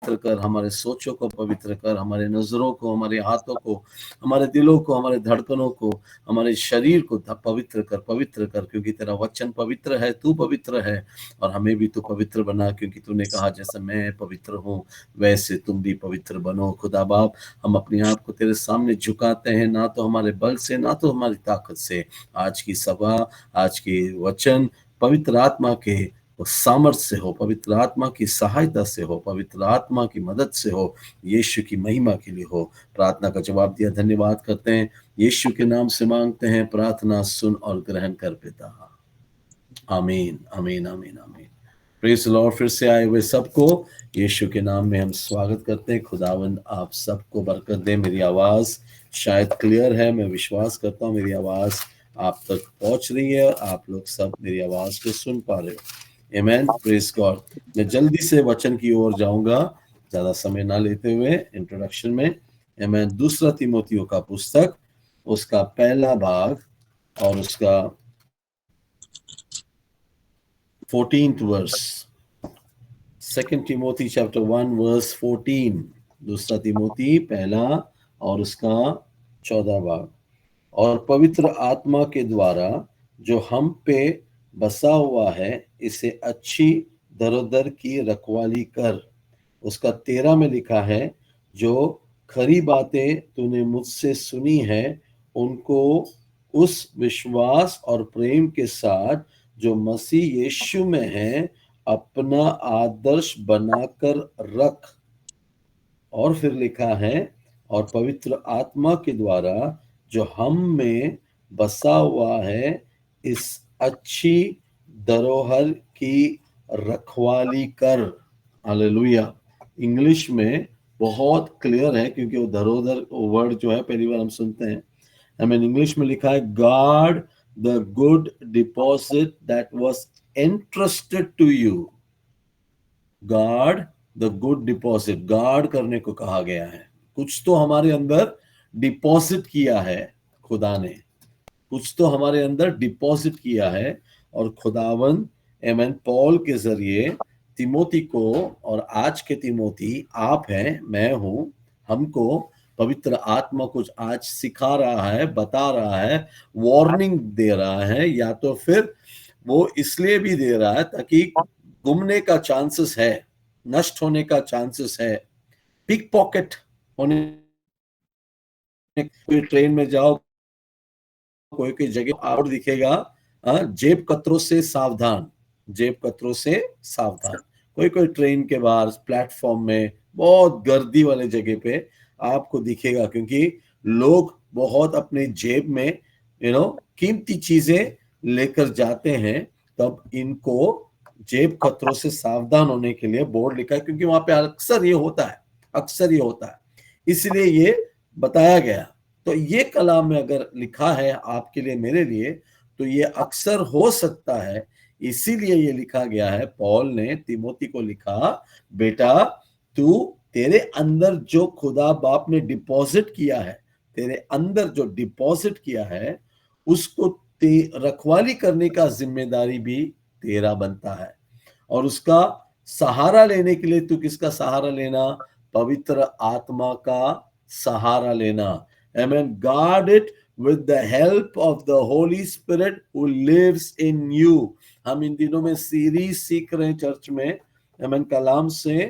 पवित्र कर, हमारे सोचों को पवित्र कर, हमारे नजरों को, हमारे हाथों को, हमारे दिलों को, हमारे धड़कनों को, हमारे शरीर को पवित्र कर, क्योंकि तेरा वचन पवित्र है, तू पवित्र है, और हमें भी तू पवित्र बना, क्योंकि तूने कहा जैसे मैं पवित्र हूँ वैसे तुम भी पवित्र बनो। खुदा बाप, हम अपने आप को तेरे सामने झुकाते हैं, ना तो हमारे बल से, ना तो हमारी ताकत से। आज की सभा, आज के वचन पवित्र आत्मा के सामर्थ्य से हो, पवित्र आत्मा की सहायता से हो, पवित्र आत्मा की मदद से हो, यीशु की महिमा के लिए हो। प्रार्थना का जवाब दिया, धन्यवाद करते हैं, यीशु के नाम से मांगते हैं, प्रार्थना सुन और ग्रहण कर पिता। आमीन आमीन आमीन आमीन। Praise Lord. फिर से आए हुए सबको यीशु के नाम में हम स्वागत करते हैं। खुदावंद आप सबको बरकत दे। मेरी आवाज शायद क्लियर है, मैं विश्वास करता हूँ मेरी आवाज आप तक पहुंच रही है, आप लोग सब मेरी आवाज को सुन पा रहे हो। आमेन, प्रेज गॉड। मैं जल्दी से वचन की ओर जाऊंगा, ज्यादा समय ना लेते हुए इंट्रोडक्शन में। आमेन। दूसरा तीमोथियों का पुस्तक, उसका पहला भाग और उसका 14th verse, 2 Timothy chapter 1 verse 14, दूसरा तिमोथी पहला और उसका 14 भाग। और पवित्र आत्मा के द्वारा जो हम पे बसा हुआ है, इसे अच्छी दरोदर की रखवाली कर। उसका 13 में लिखा है, जो खरी बातें तूने मुझसे सुनी है उनको उस विश्वास और प्रेम के साथ जो मसीह यीशु में है अपना आदर्श बनाकर रख। और फिर लिखा है, और पवित्र आत्मा के द्वारा जो हम में बसा हुआ है, इस अच्छी धरोहर की रखवाली कर। हालेलुया। इंग्लिश में बहुत क्लियर है, क्योंकि वो धरोहर वर्ड जो है पहली बार हम सुनते हैं। हमें इंग्लिश में लिखा है, guard the good deposit that was entrusted to you. Guard the good deposit, guard करने को कहा गया है। कुछ तो हमारे अंदर डिपॉजिट किया है खुदा ने, कुछ तो हमारे अंदर डिपॉजिट किया है, और खुदावन एमन पॉल के जरिए तिमोती को, और आज के तिमोती आप हैं, मैं हूं, हमको पवित्र आत्मा कुछ आज सिखा रहा है, बता रहा है, वार्निंग दे रहा है, या तो फिर वो इसलिए भी दे रहा है ताकि गुमने का चांसेस है, नष्ट होने का चांसेस है, पिक पॉकेट होने। कोई ट्रेन में जाओ, कोई कोई जगह आउट दिखेगा, जेब कतरों से सावधान, जेब कतरों से सावधान। कोई कोई ट्रेन के बाहर प्लेटफॉर्म में बहुत गर्दी वाले जगह पे आपको दिखेगा, क्योंकि लोग बहुत अपने जेब में कीमती चीजें लेकर जाते हैं। तब इनको जेब खतरों से सावधान होने के लिए बोर्ड लिखा है, क्योंकि वहां पे अक्सर ये होता है, अक्सर ये होता है, इसलिए ये बताया गया। तो ये कलाम में अगर लिखा है आपके लिए, मेरे लिए, तो ये अक्सर हो सकता है, इसीलिए ये लिखा गया है। पॉल ने तिमोती को लिखा, बेटा तू, तेरे अंदर जो खुदा बाप ने डिपॉजिट किया है, तेरे अंदर जो डिपॉजिट किया है, उसको रखवाली करने का जिम्मेदारी भी तेरा बनता है। और उसका सहारा लेने के लिए तू किसका सहारा लेना? पवित्र आत्मा का सहारा लेना। Amen. Guard it with the help of the Holy Spirit who lives in you. हम इन दिनों में सीरीज सीख रहे हैं चर्च में, Amen, कलाम से,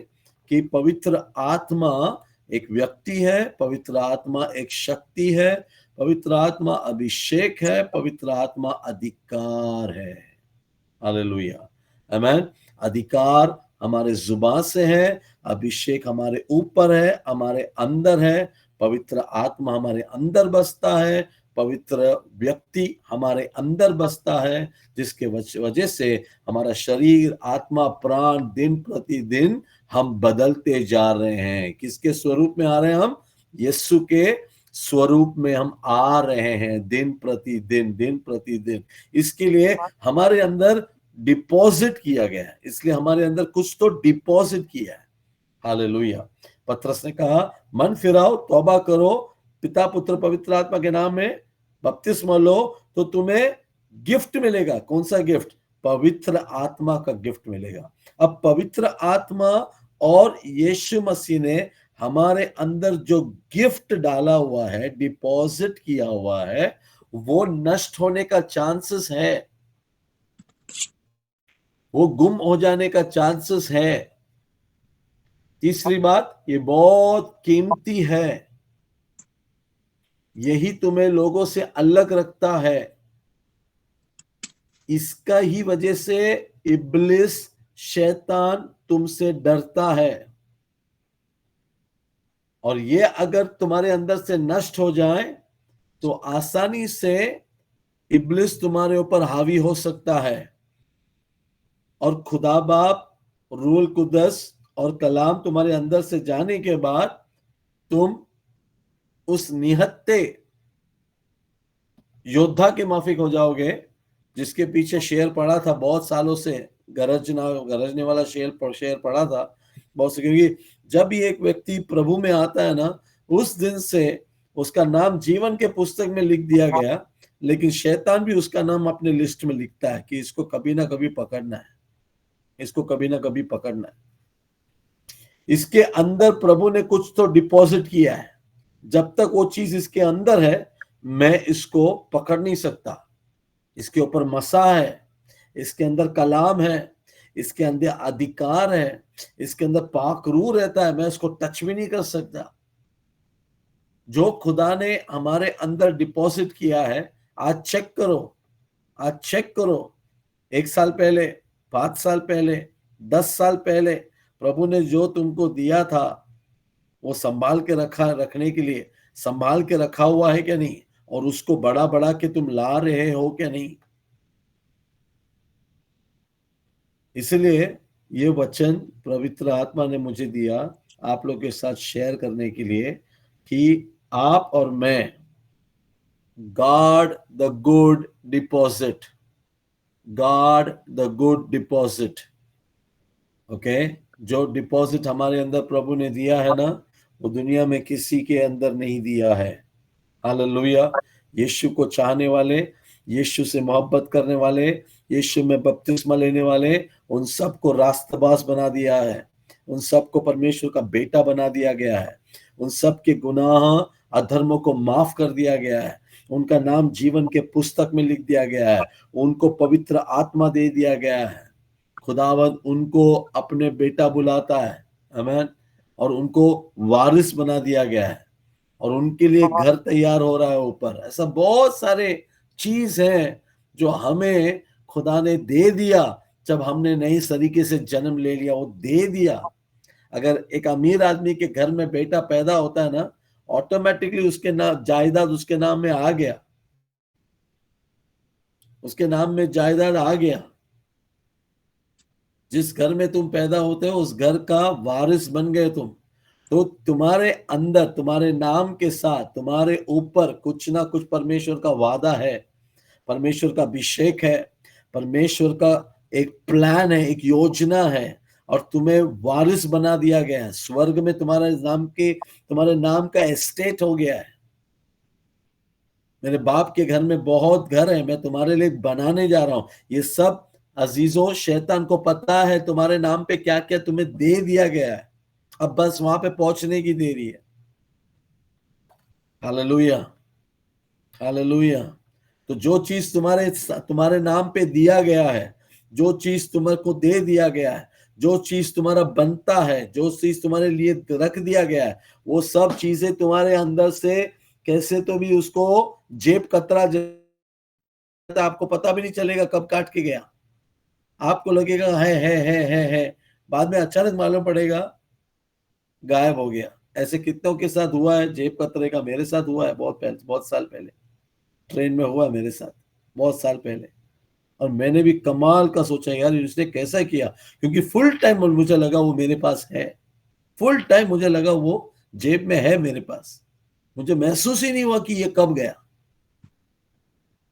कि पवित्र आत्मा एक व्यक्ति है, पवित्र आत्मा एक शक्ति है, पवित्र आत्मा अभिषेक है, पवित्र आत्मा अधिकार है। हालेलुया। आमेन। अधिकार हमारे जुबान से है, अभिषेक हमारे ऊपर है, हमारे अंदर है, पवित्र आत्मा हमारे अंदर बसता है, पवित्र व्यक्ति हमारे अंदर बसता है, जिसके वजह से हमारा शरीर, आत्मा, प्राण दिन प्रतिदिन हम बदलते जा रहे हैं। किसके स्वरूप में आ रहे हैं हम? यीशु के स्वरूप में हम आ रहे हैं, दिन प्रतिदिन, दिन प्रतिदिन। इसके लिए हमारे अंदर डिपॉजिट किया गया है, इसलिए हमारे अंदर कुछ तो डिपॉजिट किया है। हालेलुया। पतरस ने कहा, मन फिराओ, तौबा करो, पिता पुत्र पवित्र आत्मा के नाम में बपतिस्मा लो, तो तुम्हें गिफ्ट मिलेगा। कौन सा गिफ्ट? पवित्र आत्मा का गिफ्ट मिलेगा। अब पवित्र आत्मा और यीशु मसीह ने हमारे अंदर जो गिफ्ट डाला हुआ है, डिपॉजिट किया हुआ है, वो नष्ट होने का चांसेस है, वो गुम हो जाने का चांसेस है। तीसरी बात, ये बहुत कीमती है, यही तुम्हें लोगों से अलग रखता है। इसका ही वजह से इब्लिस, शैतान तुमसे डरता है। और ये अगर तुम्हारे अंदर से नष्ट हो जाए तो आसानी से इब्लिस तुम्हारे ऊपर हावी हो सकता है। और खुदा बाप, रूल कुदस और कलाम तुम्हारे अंदर से जाने के बाद तुम उस निहत्ते योद्धा के माफिक हो जाओगे, जिसके पीछे शेर पड़ा था बहुत सालों से, गरजने वाला शेर पड़ा था बहुत से। क्योंकि जब भी एक व्यक्ति प्रभु में आता है ना, उस दिन से उसका नाम जीवन के पुस्तक में लिख दिया गया, लेकिन शैतान भी उसका नाम अपने लिस्ट में लिखता है कि इसको कभी ना कभी पकड़ना है, इसको कभी ना कभी पकड़ना है। इसके अंदर प्रभु ने कुछ तो डिपॉजिट किया है, जब तक वो चीज इसके अंदर है मैं इसको पकड़ नहीं सकता। इसके ऊपर मसा है, इसके अंदर कलाम है, इसके अंदर अधिकार है, इसके अंदर पाक रूह रहता है, मैं इसको टच भी नहीं कर सकता। जो खुदा ने हमारे अंदर डिपॉजिट किया है, आज चेक करो, आज चेक करो, 1 साल पहले, 5 साल पहले, 10 साल पहले प्रभु ने जो तुमको दिया था वो संभाल के रखने के लिए संभाल के रखा हुआ है क्या नहीं, और उसको बड़ा बड़ा के तुम ला रहे हो क्या नहीं। इसलिए ये वचन पवित्र आत्मा ने मुझे दिया आप लोग के साथ शेयर करने के लिए कि आप और मैं guard the good deposit, guard the good deposit. Okay, जो डिपॉजिट हमारे अंदर प्रभु ने दिया है ना, वो दुनिया में किसी के अंदर नहीं दिया है। हालेलुया। यीशु को चाहने वाले, यीशु से मोहब्बत करने वाले, यीशु में बपतिस्मा लेने वाले, उन सबको रास्तबाज बना दिया है, उन सबको परमेश्वर का बेटा बना दिया गया है, उन सब के गुनाह अधर्मों को माफ कर दिया गया है, उनका नाम जीवन के पुस्तक में लिख दिया गया है, उनको पवित्र आत्मा दे दिया गया है। खुदावंद उनको अपने बेटा बुलाता है, आमीन, और उनको वारिस बना दिया गया है, और उनके लिए घर तैयार हो रहा है ऊपर। ऐसा बहुत सारे चीज हैं जो हमें खुदा ने दे दिया जब हमने नई तरीके से जन्म ले लिया, वो दे दिया। अगर एक अमीर आदमी के घर में बेटा पैदा होता है ना, ऑटोमेटिकली उसके नाम जायदाद उसके नाम में आ गया, उसके नाम में जायदाद आ गया। जिस घर में तुम पैदा होते हो उस घर का वारिस बन गए तुम। तो तुम्हारे अंदर, तुम्हारे नाम के साथ, तुम्हारे ऊपर कुछ ना कुछ परमेश्वर का वादा है, परमेश्वर का अभिषेक है, परमेश्वर का एक प्लान है, एक योजना है, और तुम्हें वारिस बना दिया गया है। स्वर्ग में तुम्हारे नाम का एस्टेट हो गया है। मेरे बाप के घर में बहुत घर है, मैं तुम्हारे लिए बनाने जा रहा हूं। ये सब अजीजों, शैतान को पता है तुम्हारे नाम पे क्या क्या तुम्हें दे दिया गया है, अब बस वहां पे पहुंचने की देरी है। Hallelujah, hallelujah. तो जो चीज तुम्हारे नाम पे दिया गया है, जो चीज तुम्हारे को दे दिया गया है, जो चीज तुम्हारा बनता है, जो चीज तुम्हारे लिए रख दिया गया है, वो सब चीजें तुम्हारे अंदर से कैसे तो भी उसको जेब कतरा, आपको पता भी नहीं चलेगा कब काट के गया। आपको लगेगा है, बाद में अचानक मालूम पड़ेगा गायब हो गया। ऐसे कितनों के साथ हुआ है जेब कतरे का। मेरे साथ हुआ है बहुत पहले, बहुत साल पहले ट्रेन में हुआ मेरे साथ, बहुत साल पहले। और मैंने भी कमाल का सोचा यार इसने कैसा किया, क्योंकि फुल टाइम मुझे लगा वो मेरे पास है, फुल टाइम मुझे लगा वो जेब में है मेरे पास। मुझे महसूस ही नहीं हुआ कि ये कब गया,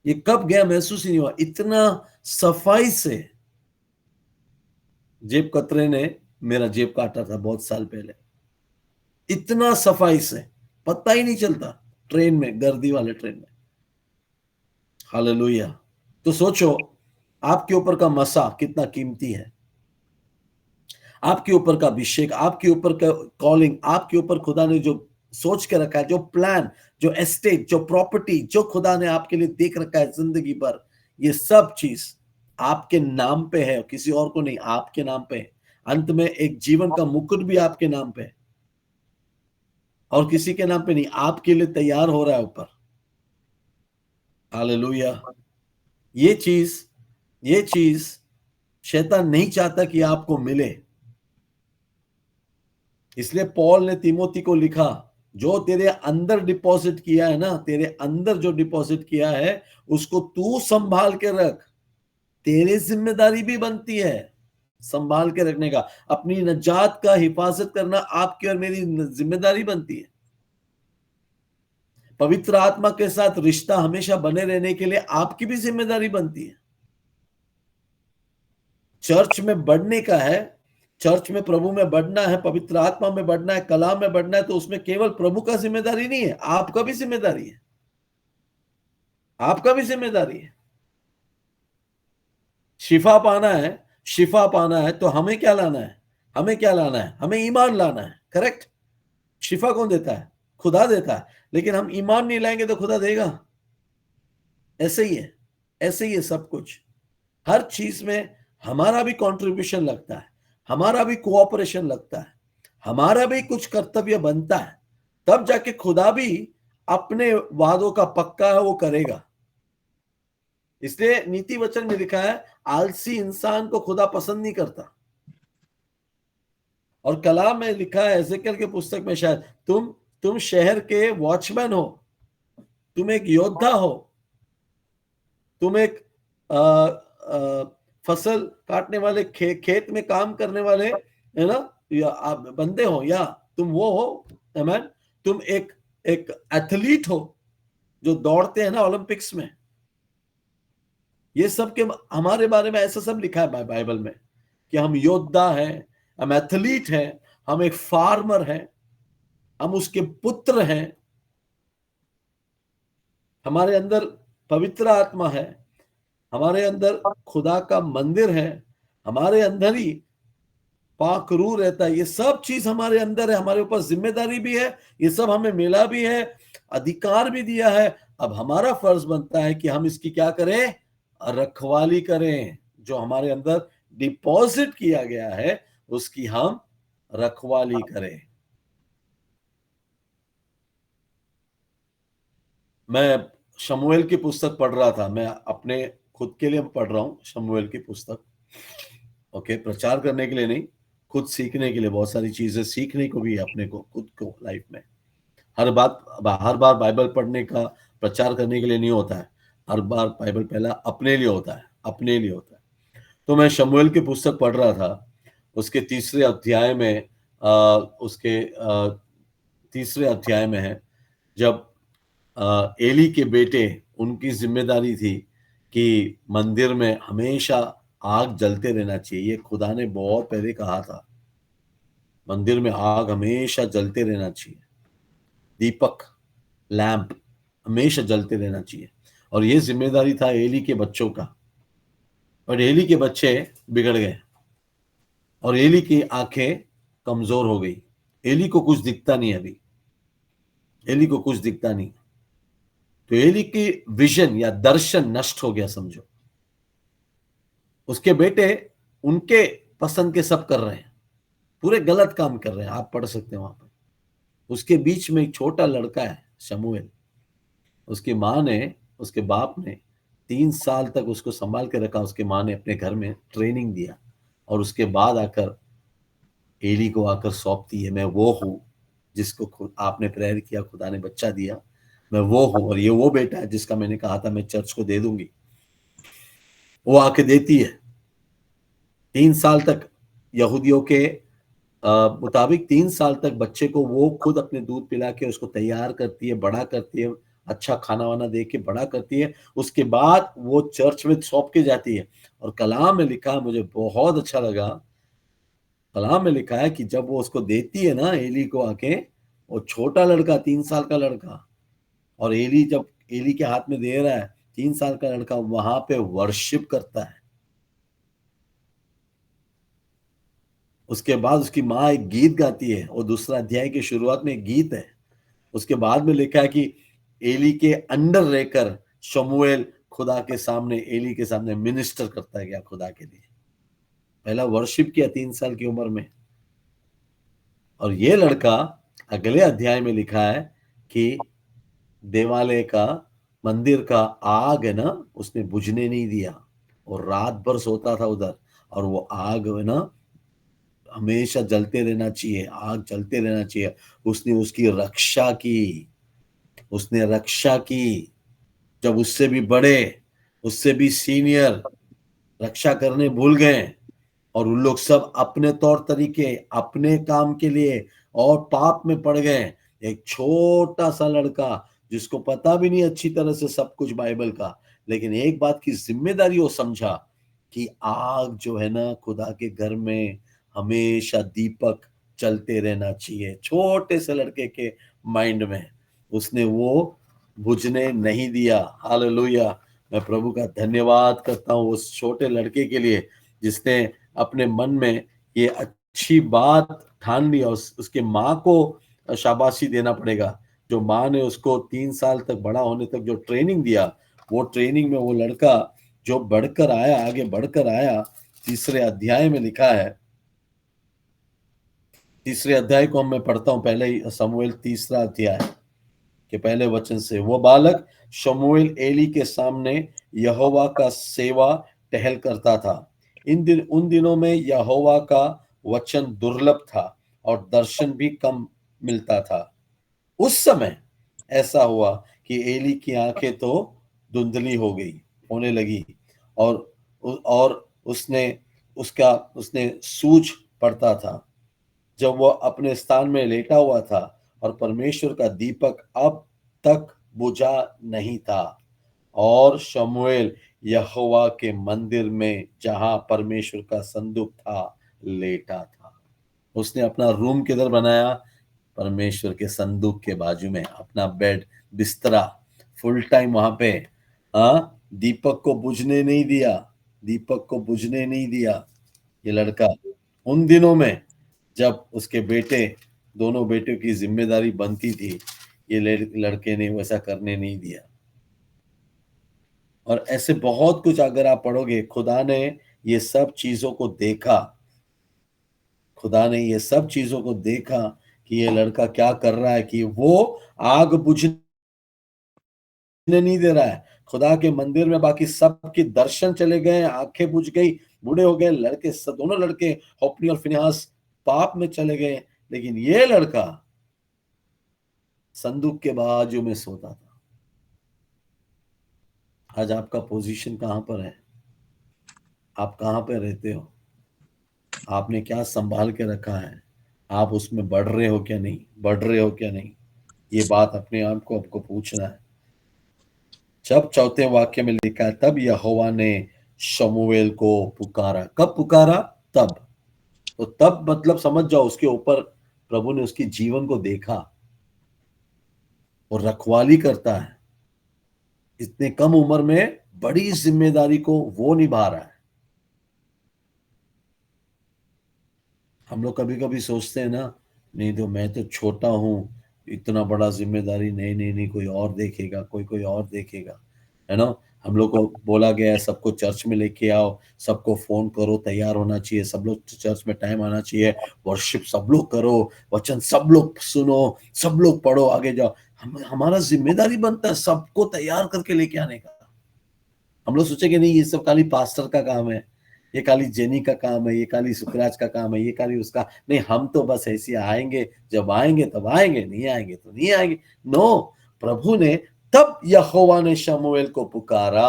ये कब गया, महसूस ही नहीं हुआ। इतना सफाई से जेब कतरे ने मेरा जेब काटा था बहुत साल पहले, इतना सफाई से पता ही नहीं चलता, ट्रेन में, गर्दी वाले ट्रेन में। हालेलुया। तो सोचो आपके ऊपर का मसा कितना कीमती है। आपके ऊपर का अभिषेक, आपके ऊपर का कॉलिंग, आपके ऊपर खुदा ने जो सोच के रखा है, जो प्लान, जो एस्टेट, जो प्रॉपर्टी, जो खुदा ने आपके लिए देख रखा है जिंदगी भर, ये सब चीज आपके नाम पे है, किसी और को नहीं, आपके नाम पे है। अंत में एक जीवन का मुकुट भी आपके नाम पे है और किसी के नाम पे नहीं, आपके लिए तैयार हो रहा है ऊपर। हालेलुया। ये चीज ये चीज शैतान नहीं चाहता कि आपको मिले। इसलिए पॉल ने तिमोथी को लिखा, जो तेरे अंदर डिपॉजिट किया है ना, तेरे अंदर जो डिपॉजिट किया है उसको तू संभाल के रख। तेरी जिम्मेदारी भी बनती है संभाल के रखने का। अपनी नजात का हिफाजत करना आपकी और मेरी जिम्मेदारी बनती है। पवित्र आत्मा के साथ रिश्ता हमेशा बने रहने के लिए आपकी भी जिम्मेदारी बनती है। चर्च में बढ़ने का है, चर्च में प्रभु में बढ़ना है, पवित्र आत्मा में बढ़ना है, कलाम में बढ़ना है, तो उसमें केवल प्रभु का जिम्मेदारी नहीं है, आपका भी जिम्मेदारी है। आपका भी जिम्मेदारी है। शिफा पाना है, शिफा पाना है तो हमें क्या लाना है? हमें क्या लाना है? हमें ईमान लाना है। करेक्ट। शिफा कौन देता है? खुदा देता है। लेकिन हम ईमान नहीं लाएंगे तो खुदा देगा? ऐसे ही है। ऐसे ही है सब कुछ। हर चीज में हमारा भी कंट्रीब्यूशन लगता है, हमारा भी कोऑपरेशन लगता है, हमारा भी कुछ कर्तव्य बनता है, तब जाके खुदा भी अपने वादों का पक्का है वो करेगा। इसलिए नीति वचन में लिखा है, आलसी इंसान को खुदा पसंद नहीं करता। और कलाम में लिखा है, एजेकियल के पुस्तक में शायद, तुम शहर के वॉचमैन हो, तुम एक योद्धा हो, तुम एक आ, आ, फसल काटने वाले, खेत में काम करने वाले, है ना, या आप बंदे हो, या तुम वो हो, मैन, तुम एक एक एथलीट हो जो दौड़ते हैं ना ओलंपिक्स में। ये सब के हमारे बारे में ऐसा सब लिखा है बाइबल में कि हम योद्धा हैं, हम एथलीट हैं, हम एक फार्मर हैं, हम उसके पुत्र हैं, हमारे अंदर पवित्र आत्मा है, हमारे अंदर खुदा का मंदिर है, हमारे अंदर ही पाक रूह रहता है। ये सब चीज हमारे अंदर है, हमारे ऊपर जिम्मेदारी भी है, ये सब हमें मिला भी है, अधिकार भी दिया है। अब हमारा फर्ज बनता है कि हम इसकी क्या करें? रखवाली करें। जो हमारे अंदर डिपॉजिट किया गया है उसकी हम रखवाली करें। मैं शमूएल की पुस्तक पढ़ रहा था, मैं अपने खुद के लिए पढ़ रहा हूं शमूएल की पुस्तक। ओके, प्रचार करने के लिए नहीं, खुद सीखने के लिए। बहुत सारी चीजें सीखने को भी है अपने को, खुद को लाइफ में। हर बार बाइबल पढ़ने का प्रचार करने के लिए नहीं होता है। हर बार बाइबल पहला अपने लिए होता है, अपने लिए होता है। तो मैं शमूएल की पुस्तक पढ़ रहा था, उसके तीसरे अध्याय में उसके तीसरे अध्याय में है, जब एली के बेटे, उनकी जिम्मेदारी थी कि मंदिर में हमेशा आग जलते रहना चाहिए। ये खुदा ने बहुत पहले कहा था, मंदिर में आग हमेशा जलते रहना चाहिए, दीपक, लैंप हमेशा जलते रहना चाहिए। और ये जिम्मेदारी था एली के बच्चों का। और एली के बच्चे बिगड़ गए और एली की आंखें कमजोर हो गई। एली को कुछ दिखता नहीं अभी, एली को कुछ दिखता नहीं। तो एली की विजन या दर्शन नष्ट हो गया समझो। उसके बेटे उनके पसंद के सब कर रहे हैं, पूरे गलत काम कर रहे हैं, आप पढ़ सकते हैं वहां पर। उसके बीच में एक छोटा लड़का है शमूएल। उसकी माँ ने, उसके बाप ने 3 साल तक उसको संभाल के रखा। उसके माँ ने अपने घर में ट्रेनिंग दिया और उसके बाद आकर एली को आकर सौंपती है, मैं वो हूँ जिसको खुद आपने प्रेयर किया, खुदा ने बच्चा दिया, मैं वो हूँ। और ये वो बेटा है जिसका मैंने कहा था मैं चर्च को दे दूंगी। वो आके देती है। 3 साल तक यहूदियों के मुताबिक 3 साल तक बच्चे को वो खुद अपने दूध पिला के उसको तैयार करती है, बड़ा करती है, अच्छा खाना वाना दे के बड़ा करती है। उसके बाद वो चर्च में सौंप के जाती है। और कलाम में लिखा है, मुझे बहुत अच्छा लगा, कलाम में लिखा है कि जब वो उसको देती है ना एली को आके, वो छोटा लड़का, 3 साल का लड़का, और एली जब एली के हाथ में दे रहा है, 3 साल का लड़का वहां पे वर्शिप करता है। उसके बाद उसकी माँ एक गीत गाती है, और दूसरा अध्याय की शुरुआत में एक गीत है। उसके बाद में लिखा है कि एली के अंडर रहकर शमूएल खुदा के सामने, एली के सामने मिनिस्टर करता गया खुदा के लिए। पहला वर्शिप किया 3 साल की उम्र में। और ये लड़का, अगले अध्याय में लिखा है कि देवालय का, मंदिर का आग है ना, उसने बुझने नहीं दिया, और रात भर सोता था उधर, और वो आग है ना हमेशा जलते रहना चाहिए, आग जलते रहना चाहिए। उसने उसकी रक्षा की, उसने रक्षा की। जब उससे भी बड़े, उससे भी सीनियर रक्षा करने भूल गए, और उन लोग सब अपने तौर तरीके, अपने काम के लिए और पाप में पड़ गए। एक छोटा सा लड़का जिसको पता भी नहीं अच्छी तरह से सब कुछ बाइबल का, लेकिन एक बात की जिम्मेदारी वो समझा कि आग जो है ना खुदा के घर में हमेशा दीपक चलते रहना चाहिए। छोटे से लड़के के माइंड में उसने वो बुझने नहीं दिया। हालेलुया। मैं प्रभु का धन्यवाद करता हूँ उस छोटे लड़के के लिए, जिसने अपने मन में ये अच्छी बात ठान ली। और उसके माँ को शाबाशी देना पड़ेगा, जो माँ ने उसको 3 साल तक, बड़ा होने तक जो ट्रेनिंग दिया, वो ट्रेनिंग में वो लड़का जो बढ़कर आया, आगे बढ़कर आया। तीसरे अध्याय में लिखा है, तीसरे अध्याय को मैं पढ़ता हूं, पहले ही शमूएल तीसरा अध्याय के पहले वचन से। वो बालक शमूएल एली के सामने यहोवा का सेवा टहल करता था। उन दिनों में यहोवा का वचन दुर्लभ था और दर्शन भी कम मिलता था। उस समय ऐसा हुआ कि एली की आंखें तो धुंधली हो गई, होने लगी, और उसने सूझ पड़ता था। जब वह अपने स्थान में लेटा हुआ था, और परमेश्वर का दीपक अब तक बुझा नहीं था, और शमूएल यहोवा के मंदिर में जहां परमेश्वर का संदूक था लेटा था। उसने अपना रूम किधर बनाया? परमेश्वर के संदूक के बाजू में अपना बेड, बिस्तरा, फुल टाइम वहां पे। दीपक को बुझने नहीं दिया, दीपक को बुझने नहीं दिया ये लड़का। उन दिनों में जब उसके बेटे, दोनों बेटों की जिम्मेदारी बनती थी, ये लड़के ने वैसा करने नहीं दिया। और ऐसे बहुत कुछ अगर आप पढ़ोगे, खुदा ने ये सब चीजों को देखा, खुदा ने ये सब चीजों को देखा कि ये लड़का क्या कर रहा है, कि वो आग बुझने नहीं दे रहा है खुदा के मंदिर में। बाकी सबके दर्शन चले गए, आंखें बुझ गई, बूढ़े हो गए लड़के, दोनों लड़के होप्नी और फिनेहास पाप में चले गए, लेकिन ये लड़का संदूक के बाजू में सोता था। आज आपका पोजीशन कहां पर है? आप कहां पर रहते हो? आपने क्या संभाल के रखा है? आप उसमें बढ़ रहे हो क्या नहीं, बढ़ रहे हो क्या नहीं? ये बात अपने आप को आपको पूछना है। जब चौथे वाक्य में लिखा है, तब यहोवा ने शमूएल को पुकारा। कब पुकारा? तब। तो तब मतलब समझ जाओ, उसके ऊपर प्रभु ने उसके जीवन को देखा और रखवाली करता है। इतने कम उम्र में बड़ी जिम्मेदारी को वो निभा रहा है। हम लोग कभी कभी सोचते हैं ना, नहीं तो मैं तो छोटा हूं, इतना बड़ा जिम्मेदारी नहीं, नहीं, नहीं, कोई और देखेगा, कोई और देखेगा, है ना। हम लोग को बोला गया है सबको चर्च में लेके आओ, सबको फोन करो, तैयार होना चाहिए, सब लोग चर्च में टाइम आना चाहिए, वर्शिप सब लोग करो, वचन सब लोग सुनो, सब लोग पढ़ो, आगे जाओ। हमारा जिम्मेदारी बनता है सबको तैयार करके लेके आने का। हम लोग सोचेंगे नहीं, ये सब खाली पास्टर का काम है, ये खाली जेनी का काम है, ये खाली सुखराज का काम है, ये खाली उसका नहीं। हम तो बस ऐसे आएंगे, जब आएंगे तब आएंगे, नहीं आएंगे तो नहीं आएंगे। नो, प्रभु ने, तब यहोवा ने शमूएल को पुकारा।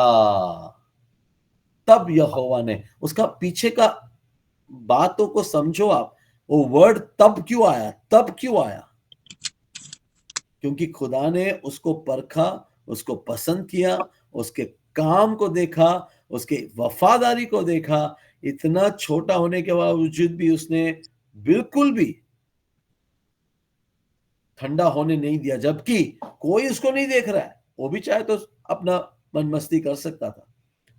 तब यहोवा ने, उसका पीछे का बातों को समझो आप। वो वर्ड तब क्यों आया? तब क्यों आया? क्योंकि खुदा ने उसको परखा, उसको पसंद किया, उसके काम को देखा, उसके वफादारी को देखा। इतना छोटा होने के बावजूद भी उसने बिल्कुल भी ठंडा होने नहीं दिया, जबकि कोई उसको नहीं देख रहा है। वो भी चाहे तो अपना मन मस्ती कर सकता था।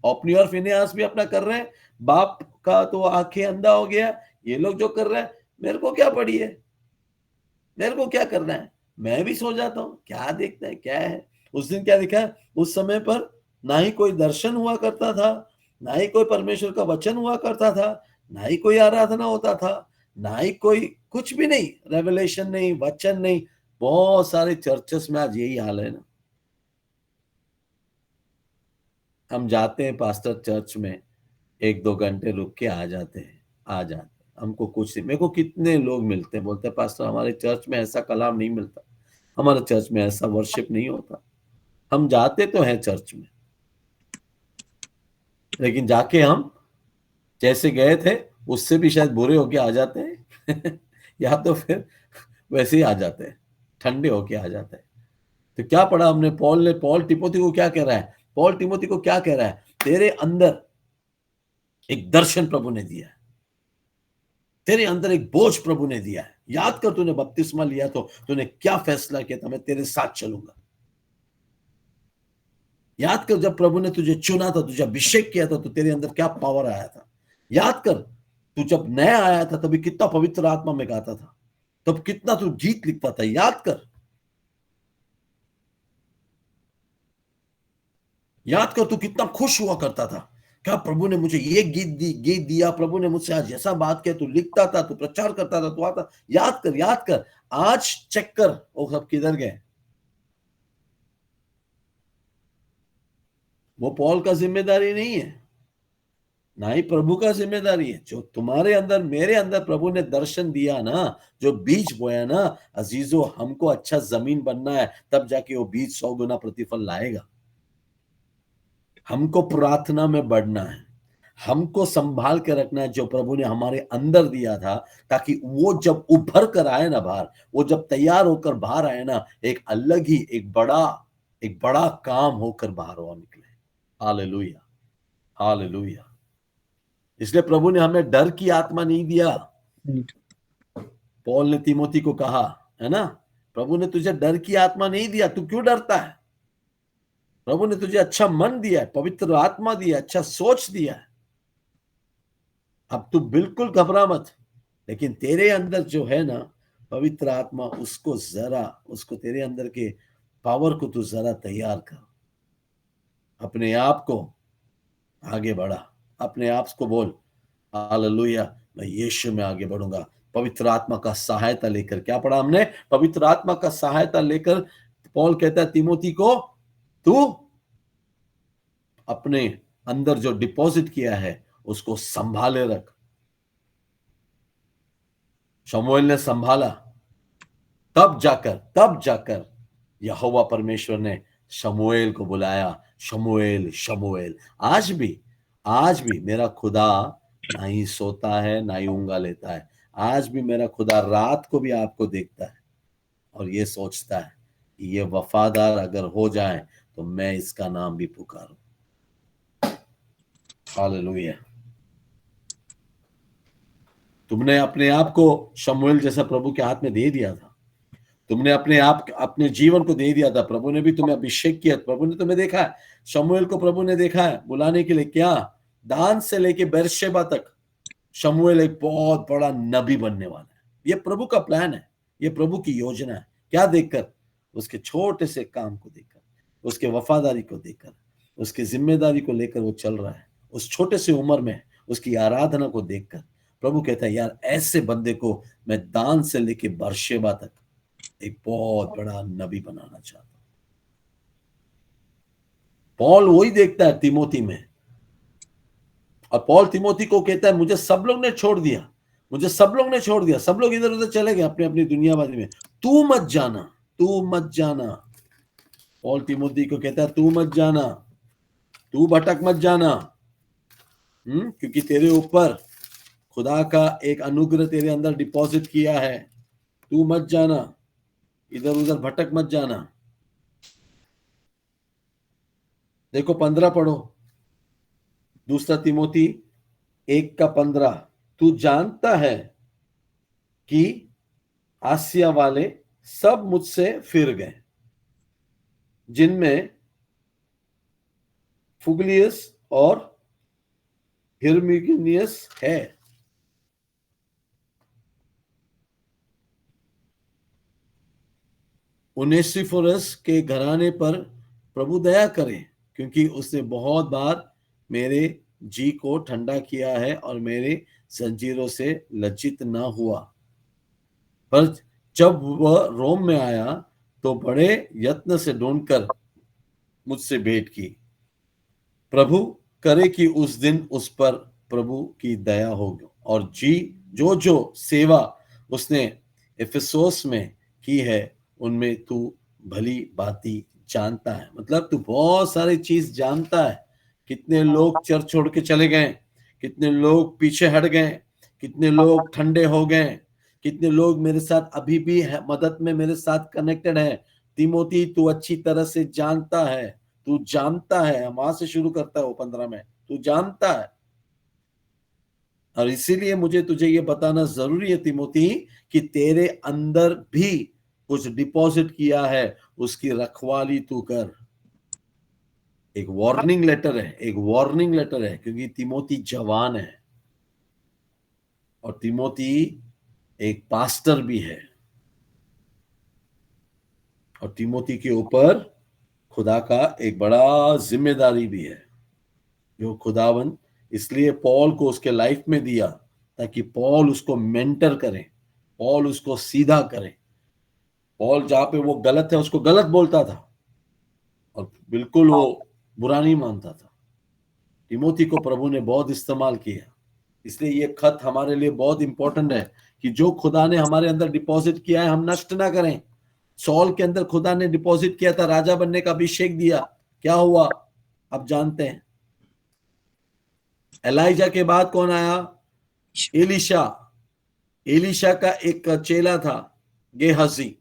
अपनी और फिनेहास भी अपना कर रहे हैं। बाप का तो आंखें अंधा हो गया, ये लोग जो कर रहे हैं मेरे को क्या पड़ी है, मेरे को क्या करना है, मैं भी सो जाता हूँ, क्या देखना है क्या है। उस दिन क्या दिखा, उस समय पर ना ही कोई दर्शन हुआ करता था, ना ही कोई परमेश्वर का वचन हुआ करता था, ना ही कोई आराधना होता था, ना ही कोई कुछ भी नहीं, रेवलेशन नहीं, वचन नहीं। बहुत सारे चर्चेस में आज यही हाल है ना। हम जाते हैं पास्टर चर्च में, 1-2 घंटे रुक के आ जाते हैं, आ जाते हैं, हमको कुछ नहीं। मेरे को कितने लोग मिलते हैं, बोलते हैं पास्टर हमारे चर्च में ऐसा कलाम नहीं मिलता, हमारे चर्च में ऐसा वर्शिप नहीं होता। हम जाते तो हैं चर्च में, लेकिन जाके हम जैसे गए थे उससे भी शायद बुरे होके आ जाते हैं या तो फिर वैसे ही आ जाते हैं, ठंडे होके आ जाते हैं। तो क्या पढ़ा हमने, पॉल तिमोथी को क्या कह रहा है, पॉल तिमोथी को क्या कह रहा है, तेरे अंदर एक दर्शन प्रभु ने दिया है, तेरे अंदर एक बोझ प्रभु ने दिया है। याद कर तूने बपतिस्मा लिया तो तूने क्या फैसला किया था, मैं तेरे साथ चलूंगा। याद कर जब प्रभु ने तुझे चुना था, तुझे अभिषेक किया था, तो तेरे अंदर क्या पावर आया था। याद कर तू जब नया आया था तभी कितना पवित्र आत्मा में गाता था, तब कितना तू गीत लिखता था। याद कर, याद कर तू कितना खुश हुआ करता था, क्या प्रभु ने मुझे ये गीत दिया, प्रभु ने मुझसे आज ऐसा बात किया। तू लिखता था, तू प्रचार करता था, तू आता। याद कर, याद कर। आज चेक कर वो सब किधर गए। वो पॉल का जिम्मेदारी नहीं है, ना ही प्रभु का जिम्मेदारी है। जो तुम्हारे अंदर मेरे अंदर प्रभु ने दर्शन दिया ना, जो बीज बोया ना, अजीजों हमको अच्छा जमीन बनना है, तब जाके वो बीज 100 गुना प्रतिफल लाएगा। हमको प्रार्थना में बढ़ना है, हमको संभाल के रखना है जो प्रभु ने हमारे अंदर दिया था, ताकि वो जब उभर कर आए ना बाहर, वो जब तैयार होकर बाहर आए ना, एक अलग ही एक बड़ा काम होकर बाहर हो निकले। Hallelujah, hallelujah. इसलिए प्रभु ने हमें डर की आत्मा नहीं दिया। पौल ने तिमोथी को कहा है ना, प्रभु ने तुझे डर की आत्मा नहीं दिया, तू क्यों डरता है। प्रभु ने तुझे अच्छा मन दिया है, पवित्र आत्मा दिया है, अच्छा सोच दिया है। अब तू बिल्कुल घबरा मत, लेकिन तेरे अंदर जो है ना पवित्र आत्मा, उसको तेरे अंदर के पावर को तू जरा तैयार कर। अपने आप को आगे बढ़ा, अपने आप को बोल हालेलुया, मैं यीशु में आगे बढ़ूंगा। पवित्र आत्मा का सहायता लेकर, क्या पढ़ा हमने, पवित्र आत्मा का सहायता लेकर पौल कहता है तिमोथी को, तू अपने अंदर जो डिपॉजिट किया है उसको संभाले रख। शमूएल ने संभाला, तब जाकर यहोवा परमेश्वर ने शमूएल को बुलाया, शमूएल शमूएल। आज भी मेरा खुदा ना ही सोता है ना ही ऊंगा लेता है। आज भी मेरा खुदा रात को भी आपको देखता है और ये सोचता है कि ये वफादार अगर हो जाए तो मैं इसका नाम भी पुकारूं। हालेलुया। तुमने अपने आप को शमूएल जैसा प्रभु के हाथ में दे दिया था, तुमने अपने जीवन को दे दिया था। प्रभु ने भी तुम्हें अभिषेक किया, प्रभु ने तुम्हें देखा है। शमूएल को प्रभु ने देखा है बुलाने के लिए, क्या दान से लेके बेरशेबा तक शमूएल एक बहुत बड़ा नबी बनने वाला है। ये प्रभु का प्लान है, ये प्रभु की योजना है। क्या देखकर, उसके छोटे से काम को देखकर, उसके वफादारी को देखकर, उसकी जिम्मेदारी को लेकर वो चल रहा है। उस छोटे से उम्र में उसकी आराधना को देखकर प्रभु कहता है यार ऐसे बंदे को मैं दान से लेके बरशेबा तक एक बहुत बड़ा नबी बनाना चाहता हूं। पॉल वही देखता है तिमोथी में, और पॉल तिमोथी को कहता है मुझे सब लोग ने छोड़ दिया, मुझे सब लोग ने छोड़ दिया, सब लोग इधर उधर चले गए अपनी अपनी दुनियाबाजी में, तू मत जाना, तू मत जाना। पॉल तिमोथी को कहता है तू मत जाना, तू भटक मत जाना। क्योंकि तेरे ऊपर खुदा का एक अनुग्रह तेरे अंदर डिपॉजिट किया है। तू मत जाना, इधर उधर भटक मत जाना। देखो 15 पढ़ो, दूसरा तिमोथी 1:15। तू जानता है कि आसिया वाले सब मुझसे फिर गए, जिनमें फुगलियस और हिरमिगिनियस है। उनेसिफोरस के घराने पर प्रभु दया करे, क्योंकि उसने बहुत बार मेरे जी को ठंडा किया है और मेरे जंजीरों से लज्जित न हुआ। पर जब वह रोम में आया तो बड़े यत्न से ढूंढकर मुझसे भेंट की। प्रभु करे कि उस दिन उस पर प्रभु की दया हो, और जो जो सेवा उसने इफिसोस में की है उनमें तू भली भांति जानता है। मतलब तू बहुत सारी चीज जानता है। कितने लोग चर्च छोड़ के चले गए, कितने लोग पीछे हट गए, कितने लोग ठंडे हो गए, कितने लोग मेरे साथ अभी भी है, मदद में मेरे साथ कनेक्टेड है। तिमोथी तू अच्छी तरह से जानता है, तू जानता है। वहां से शुरू करता है वो 15 में, तू जानता है। और इसीलिए मुझे तुझे ये बताना जरूरी है तिमोथी कि तेरे अंदर भी कुछ डिपॉजिट किया है, उसकी रखवाली तू कर। एक वार्निंग लेटर है, एक वार्निंग लेटर है, क्योंकि तिमोथी जवान है और तिमोथी एक पास्टर भी है, और तिमोथी के ऊपर खुदा का एक बड़ा जिम्मेदारी भी है जो खुदावन इसलिए पॉल को उसके लाइफ में दिया, ताकि पॉल उसको मेंटर करे, पॉल उसको सीधा करे। पॉल जहां पे वो गलत है उसको गलत बोलता था और बिल्कुल वो बुरा नहीं मानता था। तिमोथी को प्रभु ने बहुत इस्तेमाल किया। इसलिए ये खत हमारे लिए बहुत इंपॉर्टेंट है कि जो खुदा ने हमारे अंदर डिपॉजिट किया है हम नष्ट ना करें। सॉल के अंदर खुदा ने डिपॉजिट किया था, राजा बनने का अभिषेक दिया, क्या हुआ आप जानते हैं। एलाइजा के बाद कौन आया? एलिशा। एलिशा का एक चेला था गेहजी।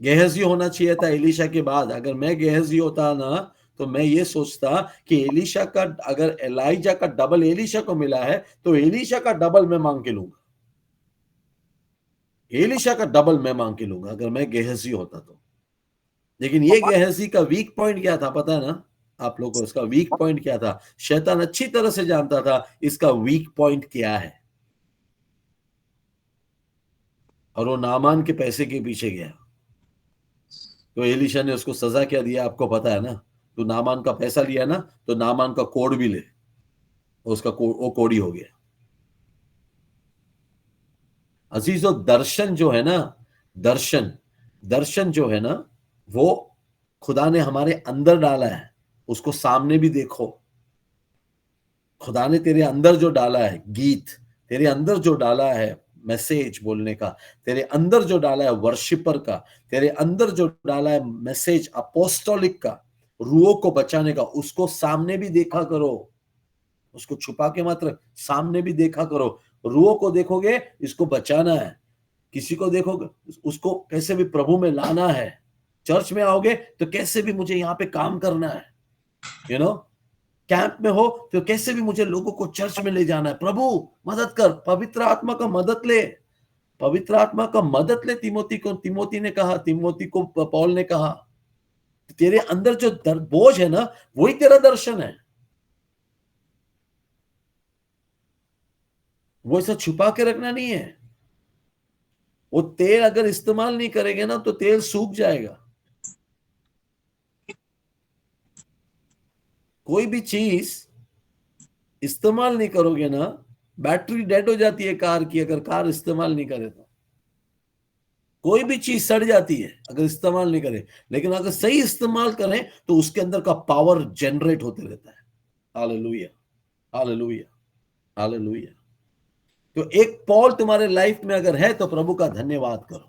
गेहजी होना चाहिए था एलिशा के बाद। अगर मैं गेहजी होता ना तो मैं ये सोचता कि एलिशा का, अगर एलाइजा का डबल एलिशा को मिला है तो एलिशा का डबल मैं मांग के लूंगा, एलिशा का डबल मैं मांग के लूंगा अगर मैं गेहजी होता तो। लेकिन ये गेहजी का वीक पॉइंट क्या था पता है ना आप लोगों को? इसका वीक पॉइंट क्या था? शैतान अच्छी तरह से जानता था इसका वीक पॉइंट क्या है, और वो नामान के पैसे के पीछे गया। तो एलिशा ने उसको सजा क्या दिया आपको पता है ना? तो नामान का पैसा लिया ना, तो नामान का कोड भी ले, उसका वो कोड़ी हो गया। अजीजों, दर्शन जो है ना, दर्शन दर्शन जो है ना, वो खुदा ने हमारे अंदर डाला है, उसको सामने भी देखो। खुदा ने तेरे अंदर जो डाला है गीत, तेरे अंदर जो डाला है मैसेज बोलने का, तेरे अंदर जो डाला है वर्शिपर का, तेरे अंदर जो डाला है मैसेज अपोस्टोलिक का, रूहों को बचाने का, उसको सामने भी देखा करो। उसको छुपा के मात्र सामने भी देखा करो। रूहों को देखोगे, इसको बचाना है। किसी को देखोगे, उसको कैसे भी प्रभु में लाना है। चर्च में आओगे तो कैसे भी मुझे यहाँ पे काम करना है, यू नो। कैंप में हो तो कैसे भी मुझे लोगों को चर्च में ले जाना है। प्रभु मदद कर, पवित्र आत्मा का मदद ले, पवित्र आत्मा का मदद ले। तिमोथी को, तिमोथी ने कहा, तिमोथी को पौल ने कहा, तेरे अंदर जो बोझ है ना, वही तेरा दर्शन है। वो ऐसा छुपा के रखना नहीं है। वो तेल अगर इस्तेमाल नहीं करेंगे ना तो तेल सूख जाएगा। कोई भी चीज इस्तेमाल नहीं करोगे ना, बैटरी डेड हो जाती है कार की, अगर कार इस्तेमाल नहीं करे तो। कोई भी चीज सड़ जाती है अगर इस्तेमाल नहीं करें, लेकिन अगर सही इस्तेमाल करें तो उसके अंदर का पावर जनरेट होते रहता है। Hallelujah, hallelujah, hallelujah. तो एक पॉल तुम्हारे लाइफ में अगर है तो प्रभु का धन्यवाद करो।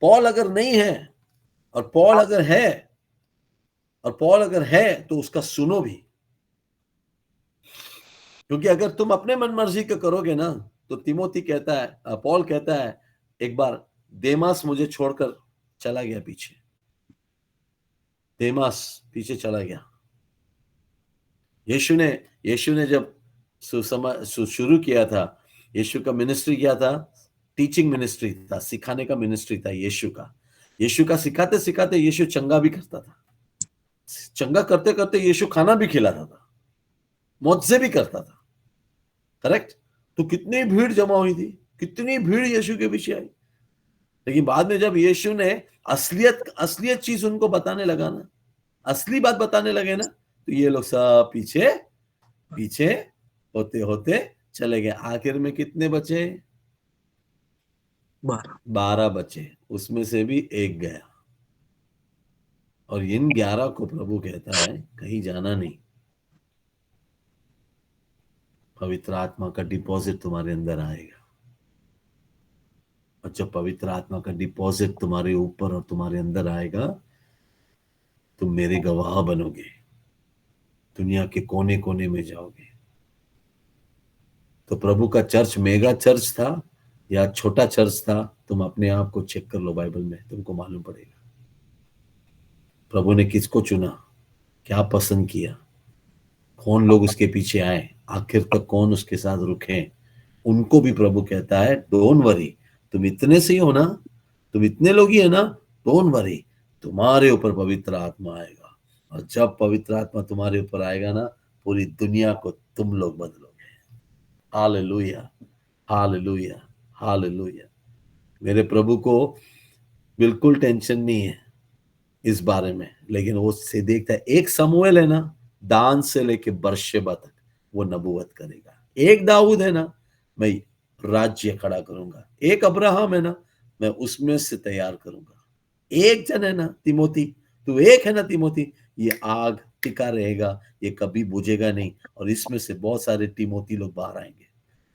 पॉल अगर नहीं है, और पॉल अगर है, और पॉल अगर है तो उसका सुनो भी। क्योंकि अगर तुम अपने मन मर्जी का करोगे ना, तो तिमोथी कहता है, पॉल कहता है, एक बार देमास मुझे छोड़कर चला गया पीछे, देमास पीछे चला गया। यीशु ने जब शुरू किया था, यीशु का मिनिस्ट्री क्या था? टीचिंग मिनिस्ट्री था, सिखाने का मिनिस्ट्री था यीशु का। यीशु का सिखाते सिखाते यीशु चंगा भी करता था, चंगा करते करते यीशु खाना भी खिलाता था, मुआवजे भी करता था। करेक्ट? तो कितनी भीड़ जमा हुई थी, कितनी भीड़ यीशु के पीछे आई। लेकिन बाद में जब यीशु ने असलियत असलियत चीज उनको बताने लगा ना, असली बात बताने लगे ना, तो ये लोग सब पीछे पीछे होते होते चले गए। आखिर में कितने बचे? 12। 12 बचे, उसमें से भी एक गया। और इन 11 को प्रभु कहता है कहीं जाना नहीं, पवित्र आत्मा का डिपॉजिट तुम्हारे अंदर आएगा। और जब पवित्र आत्मा का डिपॉजिट तुम्हारे ऊपर और तुम्हारे अंदर आएगा, तुम मेरे गवाह बनोगे, दुनिया के कोने कोने में जाओगे। तो प्रभु का चर्च मेगा चर्च था या छोटा चर्च था, तुम अपने आप को चेक कर लो, बाइबल में तुमको मालूम पड़ेगा। प्रभु ने किसको चुना, क्या पसंद किया, कौन लोग उसके पीछे आए, आखिर तक कौन उसके साथ रुके, उनको भी प्रभु कहता है डोंट वरी, तुम इतने से ही हो ना, तुम इतने लोग ही है ना, डोंट वरी, तुम्हारे ऊपर पवित्र आत्मा आएगा। और जब पवित्र आत्मा तुम्हारे ऊपर आएगा ना, पूरी दुनिया को तुम लोग बदलोगे। Hallelujah, hallelujah, hallelujah. मेरे प्रभु को बिल्कुल टेंशन नहीं है इस बारे में, लेकिन वो से देखता है। एक समूएल है ना, दान से लेके बर्शेबा तक वो नबूवत करेगा। एक दाऊद है ना, मैं राज्य खड़ा करूंगा। एक अब्राहम है ना, मैं उसमें से तैयार करूंगा। एक जन है ना तिमोथी, तू एक है ना तिमोथी, ये आग टिका रहेगा, ये कभी बुझेगा नहीं। और इसमें से बहुत सारे तिमोथी लोग बाहर आएंगे